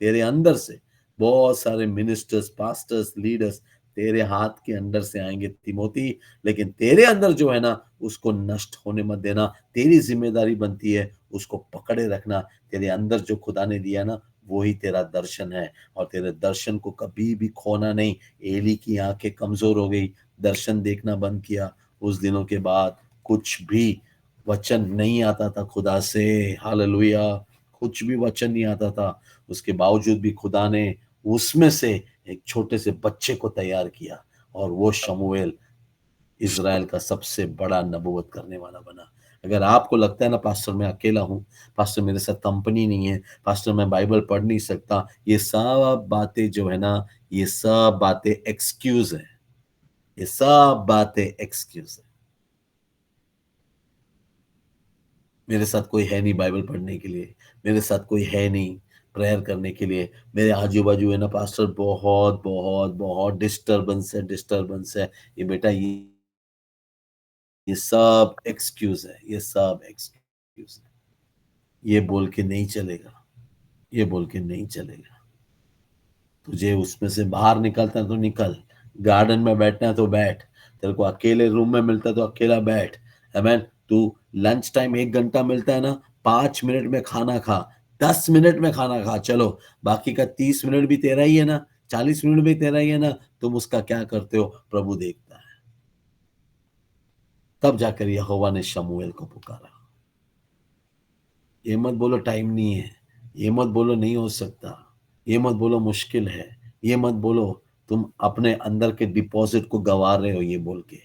तेरे अंदर से, बहुत सारे मिनिस्टर्स, पास्टर्स, लीडर्स तेरे हाथ के अंदर से आएंगे तिमोथी। लेकिन तेरे अंदर जो है ना, उसको नष्ट होने मत देना। तेरी जिम्मेदारी बनती है उसको पकड़े रखना। तेरे अंदर जो खुदा ने दिया ना, वो ही तेरा दर्शन है, और तेरे दर्शन को कभी भी खोना नहीं। एली की आंखें कमजोर हो गई, दर्शन देखना बंद किया। उस दिनों के बाद कुछ भी वचन नहीं आता था खुदा से। हालेलुया, कुछ भी वचन नहीं आता था। उसके बावजूद भी खुदा ने उसमें से एक छोटे से बच्चे को तैयार किया, और वो शमूएल इज़राइल का सबसे बड़ा नबूवत करने वाला बना। अगर आपको लगता है ना पास्टर मैं अकेला हूं, पास्टर मेरे साथ कंपनी नहीं है, पास्टर मैं बाइबल पढ़ नहीं सकता, ये सब बातें जो है ना, ये सब बातें एक्सक्यूज है। ये सब बातें एक्सक्यूज है। मेरे साथ कोई है नहीं बाइबल पढ़ने के लिए, मेरे साथ कोई है नहीं प्रेयर करने के लिए, मेरे आजू बाजू है ना पास्टर बहुत बहुत बहुत डिस्टरबेंस है, डिस्टरबेंस है। ये बेटा ये सब एक्सक्यूज है, ये सब एक्सक्यूज है। ये बोल के नहीं चलेगा, ये बोल के नहीं चलेगा। तुझे उसमें से बाहर निकलता है तो निकल, गार्डन में बैठना है तो बैठ, तेरे को अकेले रूम में मिलता है तो अकेला बैठ। आमेन। तू लंच टाइम 1 घंटा मिलता है ना, 5 मिनट में खाना खा, 10 मिनट में खाना खा, चलो बाकी का 30 मिनट भी तेरा ही है ना, 40 मिनट भी तेरा ही है ना, तुम उसका क्या करते हो प्रभु देखता है। तब जाकर यहोवा ने शमूएल को पुकारा। ये मत बोलो टाइम नहीं है, ये मत बोलो नहीं हो सकता, ये मत बोलो मुश्किल है, ये मत बोलो तुम अपने अंदर के डिपॉजिट को गंवा रहे हो ये बोल के।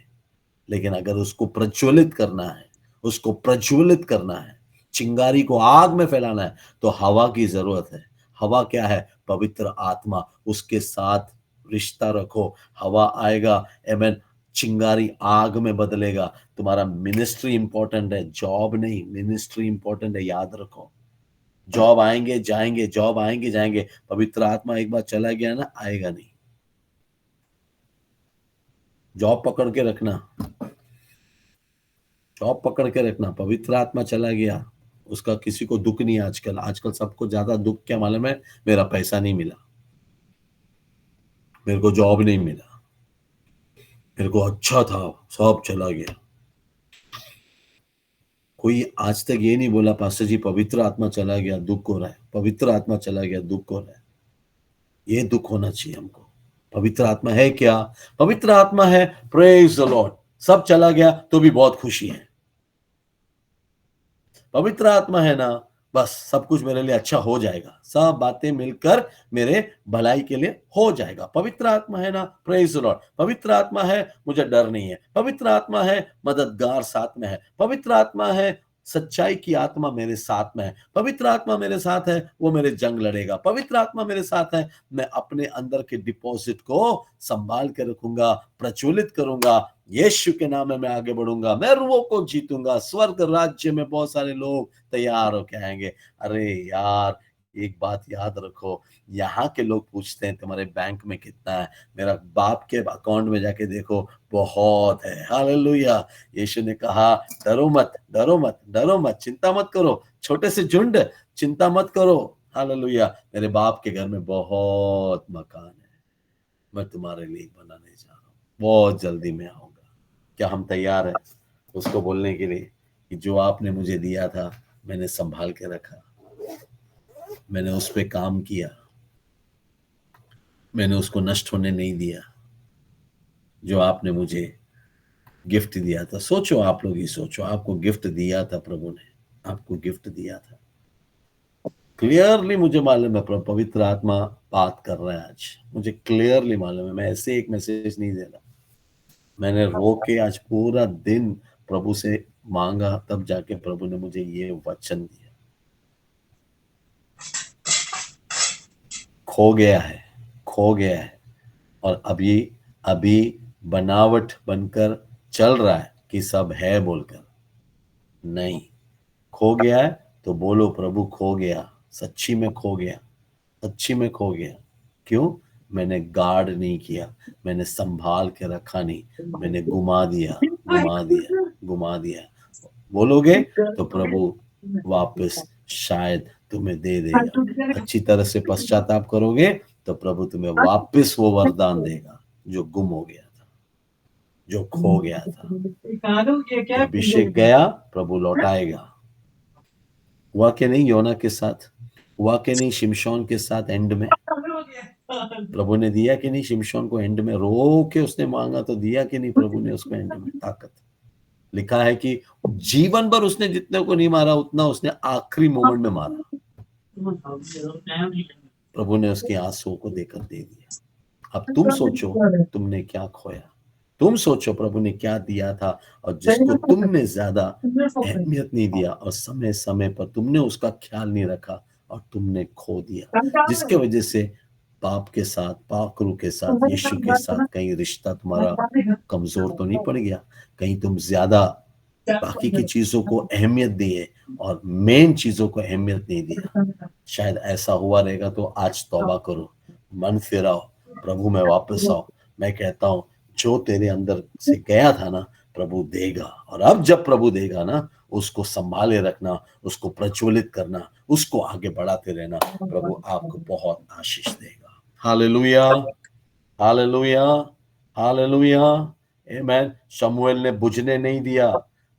लेकिन अगर उसको प्रज्वलित करना है, उसको प्रज्वलित करना है, चिंगारी को आग में फैलाना है, तो हवा की जरूरत है। हवा क्या है? पवित्र आत्मा। उसके साथ रिश्ता रखो, हवा आएगा, एमेन, चिंगारी आग में बदलेगा। तुम्हारा मिनिस्ट्री इंपॉर्टेंट है, जॉब नहीं, मिनिस्ट्री इंपॉर्टेंट है, याद रखो। जॉब आएंगे जाएंगे, जॉब आएंगे जाएंगे, पवित्र आत्मा एक बार चला गया ना, आएगा नहीं। जॉब पकड़ के रखना, जॉब पकड़ के रखना। पवित्र आत्मा चला गया, उसका किसी को दुख नहीं है। आजकल आजकल सबको ज्यादा दुख क्या मालूम है? मेरा पैसा नहीं मिला, मेरे को जॉब नहीं मिला, मेरे को अच्छा था सब चला गया। कोई आज तक ये नहीं बोला पास्टर जी पवित्र आत्मा चला गया दुख हो रहा है, पवित्र आत्मा चला गया दुख हो रहा है। ये दुख होना चाहिए हमको। पवित्र आत्मा है क्या? पवित्र आत्मा है प्रेज द लॉर्ड, सब चला गया तो भी बहुत खुशी है। पवित्र आत्मा है ना, बस सब कुछ मेरे लिए अच्छा हो जाएगा, सब बातें मिलकर मेरे भलाई के लिए हो जाएगा। पवित्र आत्मा है ना, प्रेज द लॉर्ड, पवित्र आत्मा है, मुझे डर नहीं है। पवित्र आत्मा है, मददगार साथ में है। पवित्र आत्मा है, सच्चाई की आत्मा मेरे साथ में है, पवित्र आत्मा मेरे साथ है, वो मेरे जंग लड़ेगा। पवित्र आत्मा मेरे साथ है, मैं अपने अंदर के डिपॉजिट को संभाल के रखूंगा, प्रज्वलित करूंगा। यीशु के नाम में मैं आगे बढ़ूंगा, मैं रुओं को जीतूंगा। स्वर्ग राज्य में बहुत सारे लोग तैयार होके आएंगे। अरे यार, एक बात याद रखो, यहाँ के लोग पूछते हैं तुम्हारे बैंक में कितना है, मेरा बाप के अकाउंट में जाके देखो, बहुत है। हालेलुया। यीशु ने कहा, डरो मत, डरो मत, डरो मत, चिंता मत करो, छोटे से झुंड, चिंता मत करो। हालेलुया। मेरे बाप के घर में बहुत मकान है, मैं तुम्हारे लिए बनाने जा रहा हूँ, बहुत जल्दी मैं आऊंगा। क्या हम तैयार हैं उसको बोलने के लिए कि जो आपने मुझे दिया था मैंने संभाल के रखा, मैंने उस पे काम किया, मैंने उसको नष्ट होने नहीं दिया। जो आपने मुझे गिफ्ट दिया था, सोचो, आप लोग ही सोचो, आपको गिफ्ट दिया था प्रभु ने, आपको गिफ्ट दिया था। क्लियरली मुझे मालूम है प्रभु पवित्र आत्मा बात कर रहा है आज, मुझे क्लियरली मालूम है। मैं ऐसे एक मैसेज नहीं दे रहा, मैंने रो के आज पूरा दिन प्रभु से मांगा, तब जाके प्रभु ने मुझे ये वचन दिया। खो गया है, खो गया है, और अभी अभी बनावट बनकर चल रहा है कि सब है बोलकर। नहीं, खो गया है तो बोलो प्रभु खो गया, सच्ची में खो गया, सच्ची में खो गया। क्यों? मैंने गार्ड नहीं किया, मैंने संभाल के रखा नहीं, मैंने गुमा दिया, गुमा दिया, गुमा दिया। बोलोगे तो प्रभु वापस शायद तुम्हें दे देगा। अच्छी तरह से पश्चाताप करोगे तो प्रभु तुम्हें वापस वो वरदान देगा जो गुम हो गया था, जो खो गया था। अभिषेक गया, प्रभु लौटाएगा। हुआ कि नहीं योना के साथ, हुआ कि नहीं शिमशोन के साथ एंड में? प्रभु ने दिया कि नहीं शिमशोन को एंड में? रो के उसने मांगा तो दिया कि नहीं प्रभु ने उसको एंड में ताकत? लिखा है कि जीवन भर उसने जितने को नहीं मारा उतना उसने आखिरी मोमेंट में मारा। प्रभु ने उसके आंसुओं को देकर दे दिया। अब तुम सोचो तुमने क्या खोया, तुम सोचो प्रभु ने क्या दिया था और जिसको तुमने ज्यादा अहमियत नहीं दिया और समय समय पर तुमने उसका ख्याल नहीं रखा और तुमने खो दिया, जिसके वजह से बाप के साथ, पाकरू के साथ, यीशु के साथ कहीं रिश्ता तुम्हारा कमजोर तो नहीं पड़ गया? कहीं तुम ज्यादा बाकी की चीजों को अहमियत दिए और मेन चीजों को अहमियत नहीं दिया। शायद ऐसा हुआ रहेगा तो आज तौबा करो, मन फिराओ, प्रभु में वापस आओ। मैं कहता हूं जो तेरे अंदर से गया था ना, प्रभु देगा। और अब जब प्रभु देगा ना, उसको संभाले रखना, उसको प्रज्वलित करना, उसको आगे बढ़ाते रहना। प्रभु आपको बहुत आशीष देगा। हालेलुया, हालेलुया, हालेलुया, आमेन। शमूएल ने बुझने नहीं दिया,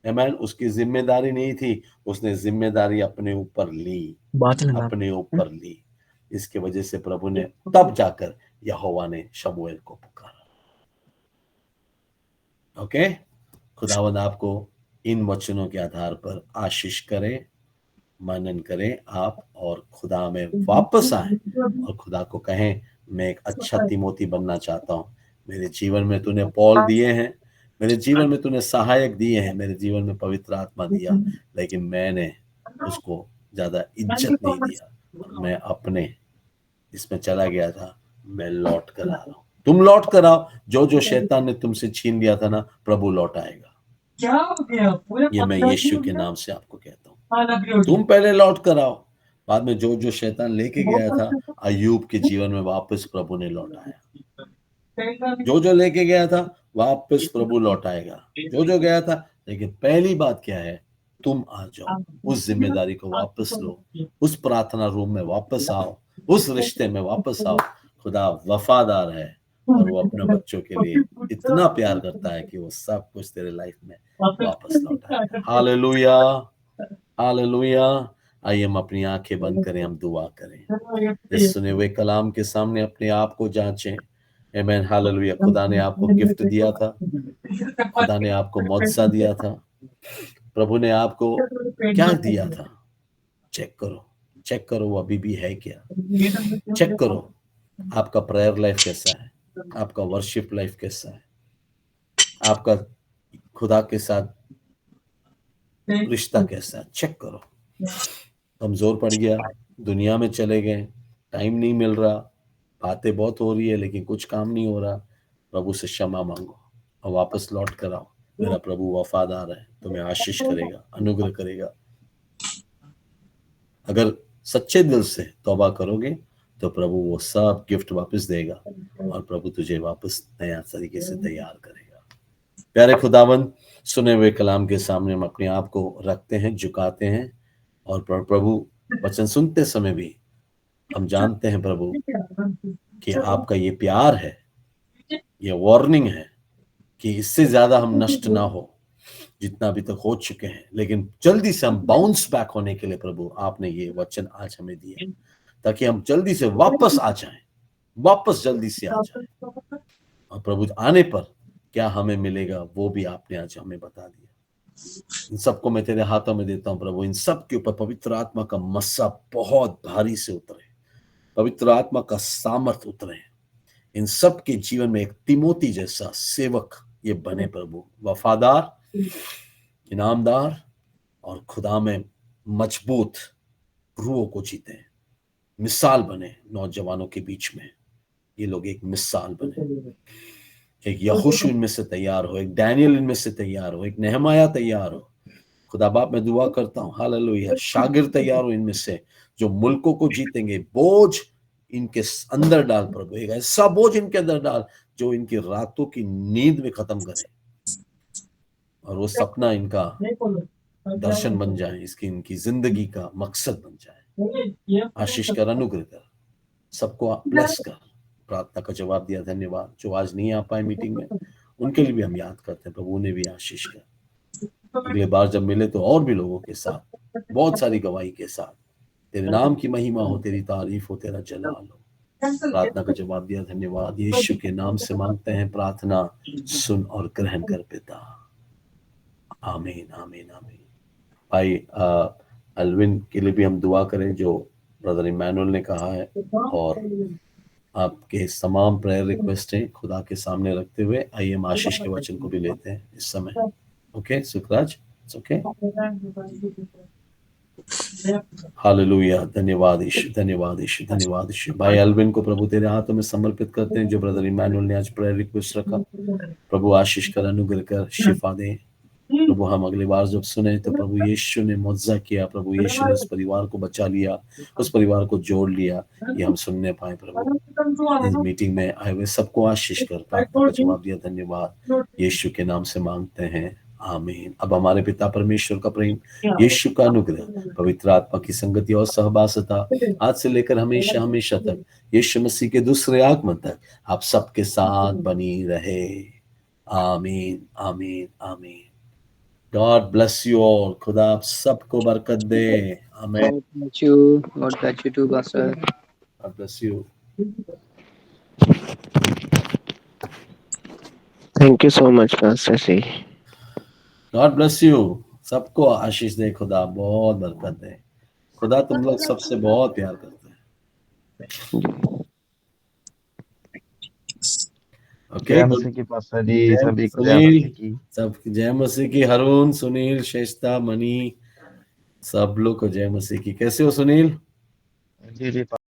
आमेन। उसकी जिम्मेदारी नहीं थी, उसने जिम्मेदारी अपने ऊपर ली, अपने ऊपर ली। इसके वजह से प्रभु ने तब जाकर यहोवा ने शमूएल को पुकारा। ओके, खुदावंद आपको इन वचनों के आधार पर आशीष करे, मनन करें आप, और खुदा में वापस आए और खुदा को कहें मैं एक अच्छा तिमोती बनना चाहता हूं। मेरे जीवन में तूने पौल दिए हैं, मेरे जीवन में तूने सहायक दिए हैं, मेरे जीवन में पवित्र आत्मा दिया, लेकिन मैंने उसको ज्यादा इज्जत नहीं दिया और मैं अपने इसमें चला गया था। मैं लौट कर आ रहा हूं, तुम लौट कर आओ। जो जो शैतान ने तुमसे छीन लिया था ना, प्रभु लौटाएगा। ये मैं यीशु के नाम से आपको कहता हूँ। तुम पहले लौट कर आओ, बाद में जो जो शैतान लेके गया था अय्यूब के जीवन में वापस प्रभु ने लौटाया। जो जो लेके गया था वापस प्रभु लौटाएगा, जो जो गया था। लेकिन पहली बात क्या है, तुम आ जाओ, उस जिम्मेदारी को वापस लो, उस प्रार्थना रूम में वापस आओ, उस रिश्ते में वापस आओ। खुदा वफादार है और वो अपने बच्चों के लिए इतना प्यार करता है कि वो सब कुछ तेरे लाइफ में वापस लौटाएगा। Hallelujah, hallelujah. आइए हम अपनी आंखें बंद करें, हम दुआ करें। इस सुने हुए कलाम के सामने अपने आप को जांचें। आमीन, हालेलुया। खुदा ने आपको गिफ्ट दिया था, खुदा ने आपको मुआवजा दिया था, प्रभु ने आपको क्या दिया था? चेक करो, चेक करो वो अभी भी है क्या? चेक करो आपका प्रेयर लाइफ कैसा है, आपका वर्शिप लाइफ कैसा है, आपका खुदा के साथ रिश्ता कैसा है, चेक करो। कमजोर पड़ गया, दुनिया में चले गए, टाइम नहीं मिल रहा, बातें बहुत हो रही है लेकिन कुछ काम नहीं हो रहा, प्रभु से क्षमा मांगो और वापस लौट कर आओ। मेरा प्रभु वफादार है, तुम्हें आशीष करेगा, अनुग्रह करेगा। अगर सच्चे दिल से तौबा करोगे तो प्रभु वो सब गिफ्ट वापस देगा और प्रभु तुझे वापस नया तरीके से तैयार करेगा। प्यारे खुदावंद, सुने हुए कलाम के सामने हम अपने आप को रखते हैं, झुकाते हैं और प्रभु वचन सुनते समय भी हम जानते हैं प्रभु कि आपका ये प्यार है, ये वार्निंग है कि इससे ज्यादा हम नष्ट ना हो जितना अभी तक हो चुके हैं, लेकिन जल्दी से हम बाउंस बैक होने के लिए प्रभु आपने ये वचन आज हमें दिया ताकि हम जल्दी से वापस आ जाएं, वापस जल्दी से आ जाएं। और प्रभु आने पर क्या हमें मिलेगा वो भी आपने आज हमें बता दिया। इन सबको मैं तेरे हाथों में देता हूं प्रभु। इन सब के ऊपर पवित्र आत्मा का मस्सा बहुत भारी से उतरे, पवित्र आत्मा का सामर्थ उतरे, इन सब के जीवन में एक तिमोती जैसा सेवक ये बने प्रभु, वफादार, इनामदार और खुदा में मजबूत रूहों को जीते, मिसाल बने नौजवानों के बीच में। ये लोग एक मिसाल बने, एक यहोशू इनमें से तैयार हो, एक डैनियल इनमें से तैयार हो, एक नेहमाया तैयार हो। खुदा बाप मैं दुआ करता हूँ, हालेलुया, शागिर्द तैयार हो इनमें से जो मुल्कों को जीतेंगे। बोझ इनके अंदर डाल प्रभु, एक ऐसा बोझ इनके अंदर डाल जो इनकी रातों की नींद में खत्म करे और वो सपना इनका दर्शन बन जाए, इसकी इनकी जिंदगी का मकसद बन जाए। आशीष कर, अनुग्रह कर, सबको ब्लेस कर। प्रार्थना का जवाब दिया, धन्यवाद। जो आज नहीं आ पाए मीटिंग में उनके लिए भी हम याद करते हैं प्रभु, उन्हें भी आशीष कर। अगले बार जब मिले तो और भी लोगों के साथ, बहुत सारी गवाही के साथ तेरे नाम की महिमा हो, तेरी तारीफ हो, तेरा जलाल हो। प्रार्थना का जवाब दिया, धन्यवाद। यीशु के नाम से मांगते हैं प्रार्थना, सुन और ग्रहण कर पिता, आमीन आमीन आमीन। भाई अलविन के लिए भी हम दुआ करें जो ब्रदर इमैनुअल ने कहा है, और आपके तमाम प्रेयर रिक्वेस्ट हैं खुदा के सामने रखते हुए आइए हम आशीष के वचन को भी लेते हैं इस समय। ओके सुखराज, ओके, हालेलुया, धन्यवाद यीशु, धन्यवाद यीशु, धन्यवाद यीशु। भाई अलविन को प्रभु तेरे हाथों में समर्पित करते हैं, जो ब्रदर इमैनुअल ने आज प्रेयर रिक्वेस्ट रखा। प्रभु आशीष कर, अनुग्रह कर, शिफा दे प्रभु। हम अगली बार जब सुने तो प्रभु यीशु ने मुआवजा किया, प्रभु यीशु ने उस परिवार को बचा लिया, उस परिवार को जोड़ लिया, ये हम सुनने पाए प्रभु। इस मीटिंग में आए हुए सबको आशीष कर, प्रार्थना का जवाब दिया, धन्यवाद। यीशु के नाम से मांगते हैं, आमीन। अब हमारे पिता परमेश्वर का प्रेम, यीशु का अनुग्रह, पवित्र आत्मा की संगति और सहवासता आज से लेकर हमेशा हमेशा तक, यीशु मसीह के दूसरे आगमन तक आप सबके साथ बनी रहे। आमीन आमीन आमीन। God bless you all. खुदा आप सबको बरकत दे। Amen. God bless you. God bless you too, Pastor. God bless you. Thank you so much, Pastor C. God bless you. सबको आशीष दे, खुदा बहुत बरकत दे। खुदा तुम लोग सबसे बहुत प्यार करते हैं। ओके, जय मसीह की पास्टर जी, सभी को जय मसीह की। सब जय मसीह की। हरून, सुनील, शेषता, मनी, सब लोग को जय मसीह की। कैसे हो सुनील? जी जी।